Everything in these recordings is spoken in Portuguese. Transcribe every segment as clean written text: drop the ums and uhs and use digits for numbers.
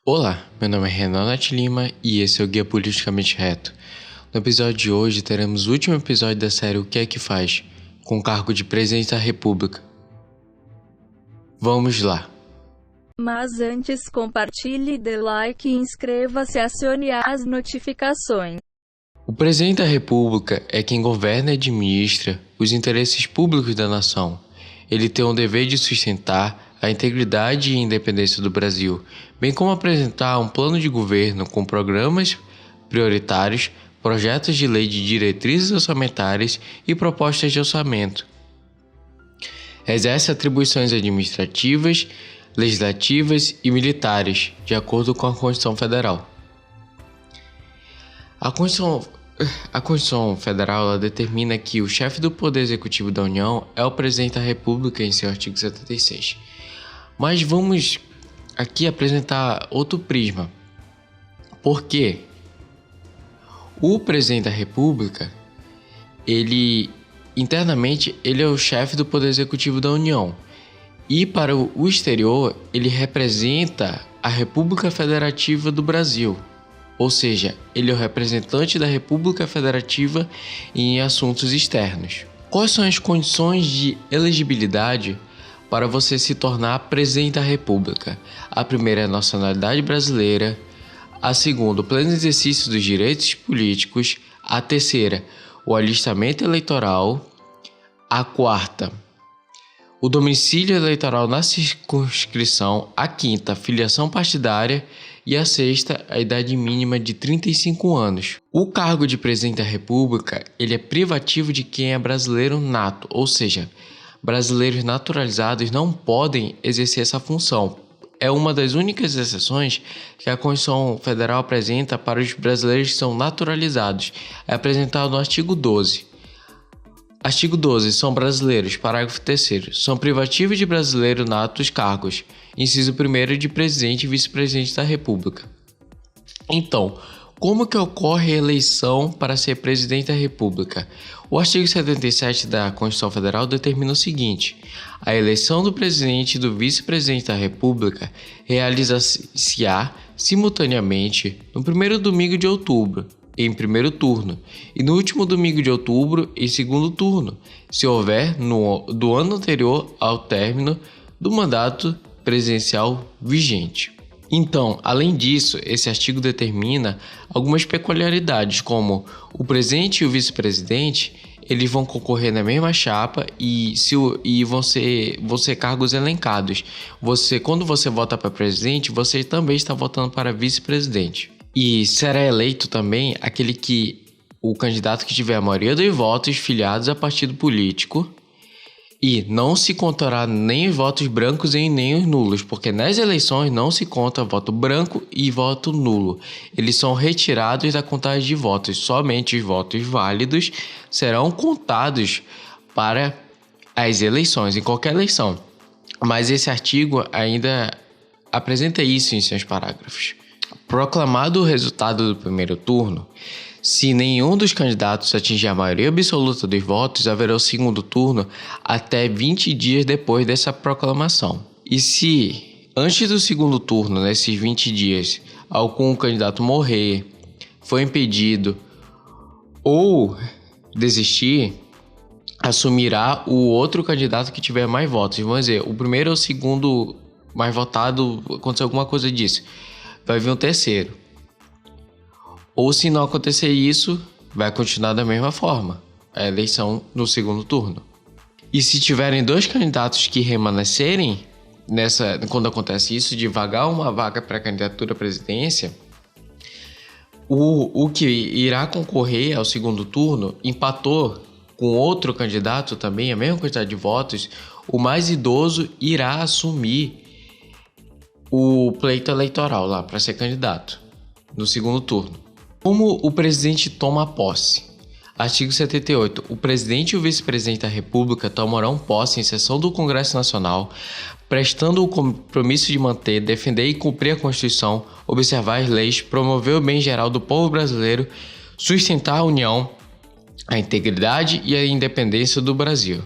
Olá, meu nome é Renan Nath Lima e esse é o Guia Politicamente Reto. No episódio de hoje teremos o último episódio da série O que é que faz, com o cargo de Presidente da República. Vamos lá. Mas antes compartilhe, dê like e inscreva-se e acione as notificações. O Presidente da República é quem governa e administra os interesses públicos da nação. Ele tem o dever de sustentar a integridade e independência do Brasil, bem como apresentar um plano de governo com programas prioritários, projetos de lei de diretrizes orçamentárias e propostas de orçamento. Exerce atribuições administrativas, legislativas e militares, de acordo com a Constituição Federal. A Constituição Federal ela determina que o chefe do Poder Executivo da União é o Presidente da República em seu artigo 76. Mas vamos aqui apresentar outro prisma. Por quê? O Presidente da República, internamente, ele é o chefe do Poder Executivo da União. E para o exterior, ele representa a República Federativa do Brasil. Ou seja, ele é o representante da República Federativa em assuntos externos. Quais são as condições de elegibilidade para você se tornar Presidente da República? A primeira é a nacionalidade brasileira. A segunda, o pleno exercício dos direitos políticos. A terceira, o alistamento eleitoral. A quarta, o domicílio eleitoral na circunscrição. A quinta, a filiação partidária. E a sexta, a idade mínima de 35 anos. O cargo de Presidente da República ele é privativo de quem é brasileiro nato, ou seja, brasileiros naturalizados não podem exercer essa função. É uma das únicas exceções que a Constituição Federal apresenta para os brasileiros que são naturalizados. É apresentado no artigo 12. Artigo 12. São brasileiros. Parágrafo 3º. São privativos de brasileiro nato os cargos. Inciso 1º de Presidente e Vice-Presidente da República. Então, como que ocorre a eleição para ser Presidente da República? O artigo 77 da Constituição Federal determina o seguinte: a eleição do Presidente e do Vice-Presidente da República realiza-se-á simultaneamente no primeiro domingo de outubro, em primeiro turno, e no último domingo de outubro, em segundo turno, se houver do ano anterior ao término do mandato presidencial vigente. Então, além disso, esse artigo determina algumas peculiaridades, como o presidente e o vice-presidente, eles vão concorrer na mesma chapa e vão ser cargos elencados. Quando você vota para presidente, você também está votando para vice-presidente. E será eleito também o candidato que tiver a maioria dos votos filiados a partido político. E não se contará nem os votos brancos e nem os nulos, porque nas eleições não se conta voto branco e voto nulo. Eles são retirados da contagem de votos. Somente os votos válidos serão contados para as eleições, em qualquer eleição. Mas esse artigo ainda apresenta isso em seus parágrafos. Proclamado o resultado do primeiro turno, se nenhum dos candidatos atingir a maioria absoluta dos votos, haverá o segundo turno até 20 dias depois dessa proclamação. E se, antes do segundo turno, nesses 20 dias, algum candidato morrer, for impedido ou desistir, assumirá o outro candidato que tiver mais votos. Vamos dizer, o primeiro ou o segundo mais votado, aconteceu alguma coisa disso, vai vir um terceiro. Ou se não acontecer isso, vai continuar da mesma forma, a eleição no segundo turno. E se tiverem dois candidatos que remanescerem, quando acontece isso, de vagar uma vaga para a candidatura à presidência, o que irá concorrer ao segundo turno empatou com outro candidato também, a mesma quantidade de votos, o mais idoso irá assumir o pleito eleitoral lá para ser candidato no segundo turno. Como o presidente toma posse? Artigo 78. O presidente e o vice-presidente da República tomarão posse em sessão do Congresso Nacional, prestando o compromisso de manter, defender e cumprir a Constituição, observar as leis, promover o bem geral do povo brasileiro, sustentar a união, a integridade e a independência do Brasil.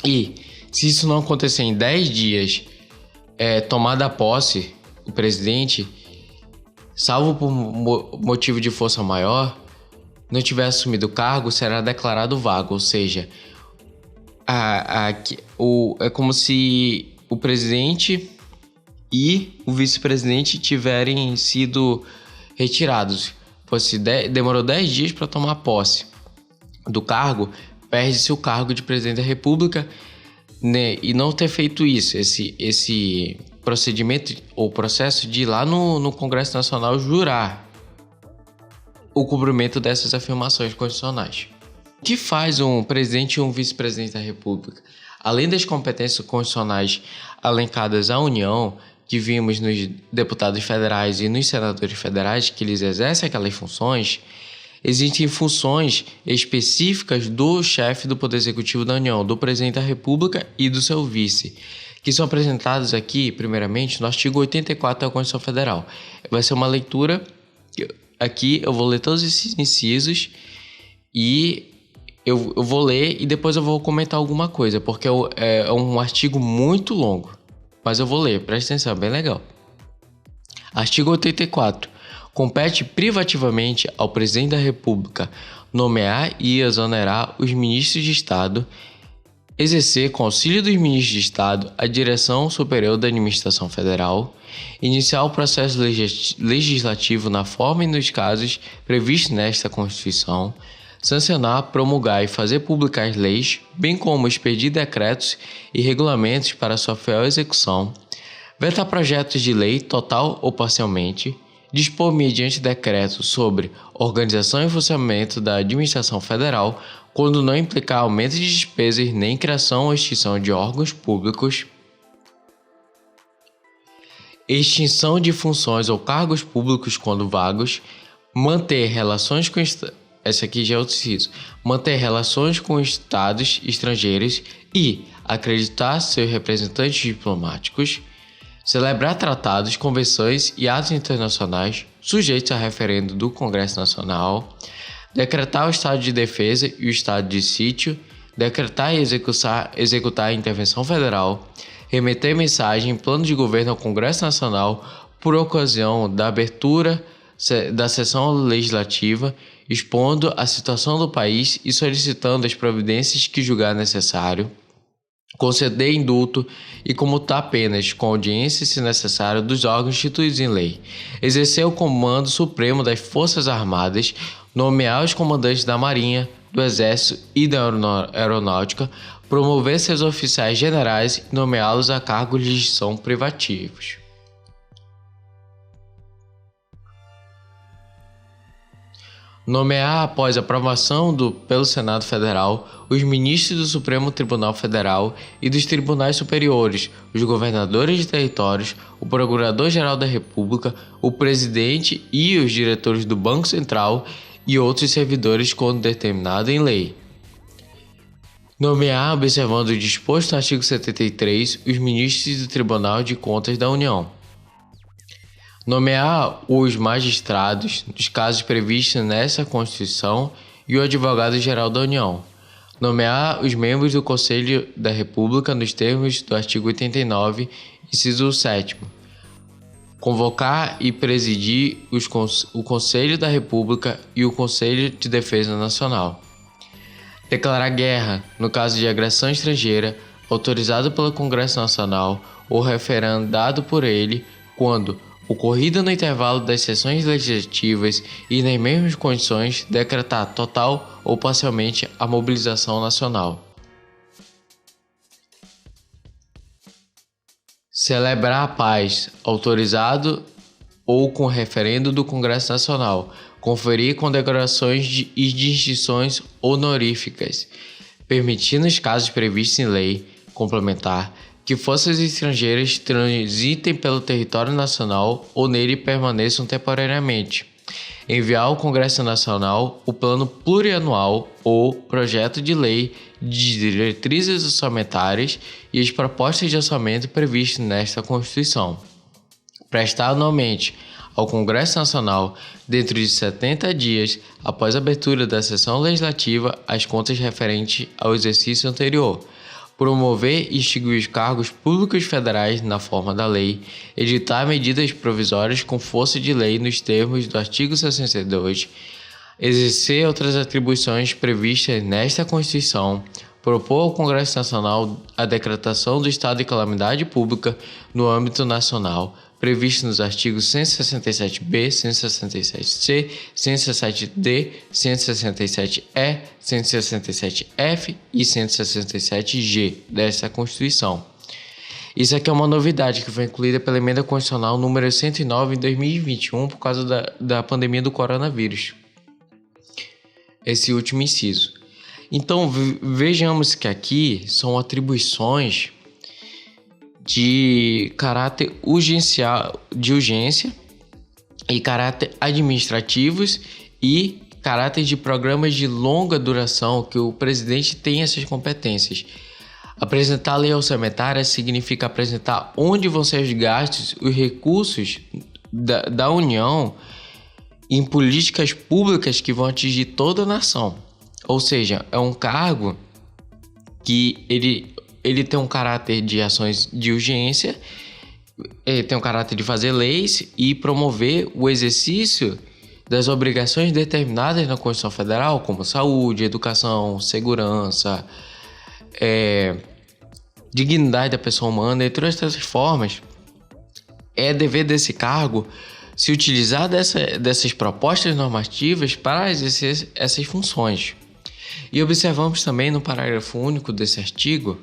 E, se isso não acontecer em 10 dias, tomada a posse, o presidente, salvo por motivo de força maior, não tiver assumido o cargo, será declarado vago, ou seja, é como se o presidente e o vice-presidente tiverem sido retirados. Se demorou 10 dias para tomar posse do cargo, perde-se o cargo de presidente da República, né? E não ter feito isso, esse procedimento ou processo de ir lá no Congresso Nacional jurar o cumprimento dessas afirmações constitucionais. O que faz um presidente e um vice-presidente da República? Além das competências constitucionais alencadas à União, que vimos nos deputados federais e nos senadores federais, que eles exercem aquelas funções, existem funções específicas do chefe do Poder Executivo da União, do presidente da República e do seu vice, que são apresentadas aqui, primeiramente, no artigo 84 da Constituição Federal. Vai ser uma leitura, aqui eu vou ler todos esses incisos e eu vou ler e depois eu vou comentar alguma coisa, porque é um artigo muito longo, mas eu vou ler, presta atenção, bem legal. Artigo 84. Compete privativamente ao presidente da República nomear e exonerar os ministros de Estado, exercer com auxílio dos ministros de Estado a direção superior da administração federal, iniciar o processo legislativo na forma e nos casos previstos nesta Constituição, sancionar, promulgar e fazer públicas as leis, bem como expedir decretos e regulamentos para sua fiel execução, vetar projetos de lei total ou parcialmente, dispor mediante decreto sobre organização e funcionamento da administração federal, quando não implicar aumento de despesas nem criação ou extinção de órgãos públicos, extinção de funções ou cargos públicos quando vagos, manter relações com esse aqui já é outro inciso, manter relações com estados estrangeiros e acreditar seus representantes diplomáticos, celebrar tratados, convenções e atos internacionais sujeitos a referendo do Congresso Nacional, decretar o estado de defesa e o estado de sítio, decretar e executar a intervenção federal, remeter mensagem e plano de governo ao Congresso Nacional por ocasião da abertura da sessão legislativa, expondo a situação do país e solicitando as providências que julgar necessário, conceder indulto e comutar penas com audiência, se necessário, dos órgãos instituídos em lei, exercer o comando supremo das Forças Armadas, nomear os comandantes da Marinha, do Exército e da Aeronáutica, promover seus oficiais generais e nomeá-los a cargos de gestão privativos. Nomear, após aprovação pelo Senado Federal, os ministros do Supremo Tribunal Federal e dos tribunais superiores, os governadores de territórios, o Procurador-Geral da República, o presidente e os diretores do Banco Central e outros servidores quando determinado em lei. Nomear, observando o disposto no artigo 73, os ministros do Tribunal de Contas da União. Nomear os magistrados dos casos previstos nessa Constituição e o advogado-geral da União. Nomear os membros do Conselho da República nos termos do artigo 89, inciso 7º. Convocar e presidir o Conselho da República e o Conselho de Defesa Nacional. Declarar guerra, no caso de agressão estrangeira, autorizado pelo Congresso Nacional ou referendado por ele, quando ocorrida no intervalo das sessões legislativas e nas mesmas condições, decretar total ou parcialmente a mobilização nacional. Celebrar a paz, autorizado ou com referendo do Congresso Nacional. Conferir condecorações e distinções honoríficas, permitindo os casos previstos em lei complementar que forças estrangeiras transitem pelo território nacional ou nele permaneçam temporariamente. Enviar ao Congresso Nacional o plano plurianual ou projeto de lei de diretrizes orçamentárias e as propostas de orçamento previstas nesta Constituição. Prestar anualmente ao Congresso Nacional, dentro de 70 dias após a abertura da sessão legislativa, as contas referentes ao exercício anterior. promover e extinguir os cargos públicos federais na forma da lei, editar medidas provisórias com força de lei nos termos do artigo 62, exercer outras atribuições previstas nesta Constituição, propor ao Congresso Nacional a decretação do estado de calamidade pública no âmbito nacional, previsto nos artigos 167b, 167c, 167d, 167e, 167f e 167g desta Constituição. Isso aqui é uma novidade que foi incluída pela Emenda Constitucional número 109 em 2021 por causa da pandemia do coronavírus. Esse último inciso. Então, vejamos que aqui são atribuições de caráter de urgência e caráter administrativos e caráter de programas de longa duração que o presidente tem essas competências. Apresentar a lei orçamentária significa apresentar onde vão ser os gastos, os recursos da União em políticas públicas que vão atingir toda a nação. Ou seja, é um cargo que ele tem um caráter de ações de urgência, tem um caráter de fazer leis e promover o exercício das obrigações determinadas na Constituição Federal, como saúde, educação, segurança, dignidade da pessoa humana, entre outras formas. É dever desse cargo se utilizar dessas propostas normativas para exercer essas funções. E observamos também no parágrafo único desse artigo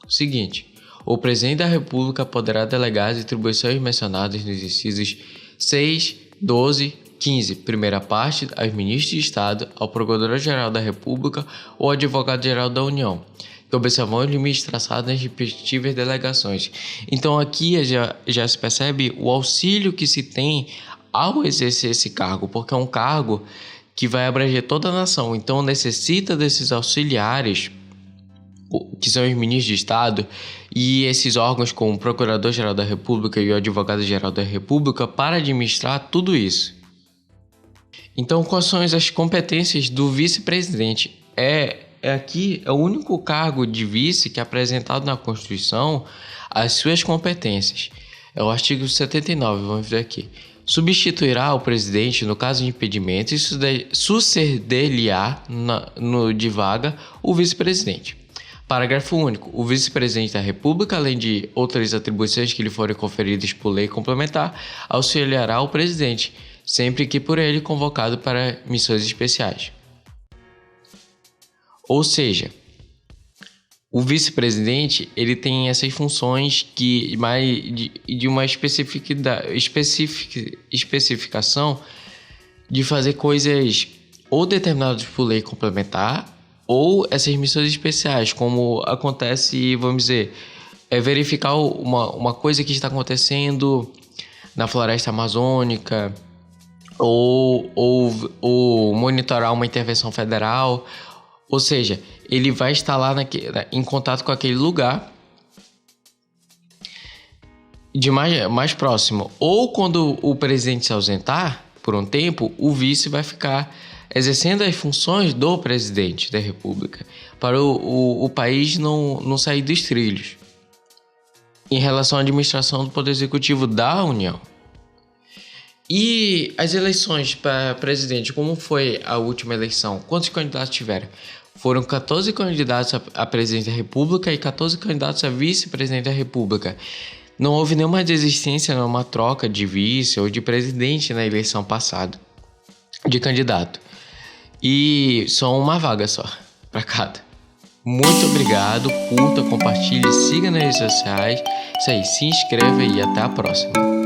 o seguinte: o presidente da República poderá delegar as atribuições mencionadas nos incisos 6, 12, 15, primeira parte, aos ministros de Estado, ao Procurador-Geral da República ou ao Advogado-Geral da União, que observam os limites traçados nas respectivas delegações. Então aqui já se percebe o auxílio que se tem ao exercer esse cargo, porque é um cargo que vai abranger toda a nação, então necessita desses auxiliares, que são os ministros de Estado, e esses órgãos como o Procurador-Geral da República e o Advogado-Geral da República para administrar tudo isso. Então, quais são as competências do vice-presidente? Aqui é o único cargo de vice que é apresentado na Constituição as suas competências. É o artigo 79, vamos ver aqui. Substituirá o presidente no caso de impedimento e suceder-lhe-á de vaga o vice-presidente. Parágrafo único. O vice-presidente da República, além de outras atribuições que lhe forem conferidas por lei complementar, auxiliará o presidente, sempre que por ele convocado para missões especiais. Ou seja, o vice-presidente ele tem essas funções que de uma especificação de fazer coisas ou determinadas por lei complementar ou essas missões especiais, como acontece, vamos dizer, verificar uma coisa que está acontecendo na floresta amazônica ou monitorar uma intervenção federal. Ou seja, ele vai estar lá em contato com aquele lugar de mais próximo. Ou quando o presidente se ausentar por um tempo, o vice vai ficar exercendo as funções do presidente da República para o país não sair dos trilhos em relação à administração do Poder Executivo da União. E as eleições para presidente, como foi a última eleição? Quantos candidatos tiveram? Foram 14 candidatos a presidente da República e 14 candidatos a vice-presidente da República. Não houve nenhuma desistência, nenhuma troca de vice ou de presidente na eleição passada de candidato. E só uma vaga só para cada. Muito obrigado, curta, compartilhe, siga nas redes sociais. Isso aí, se inscreva e até a próxima.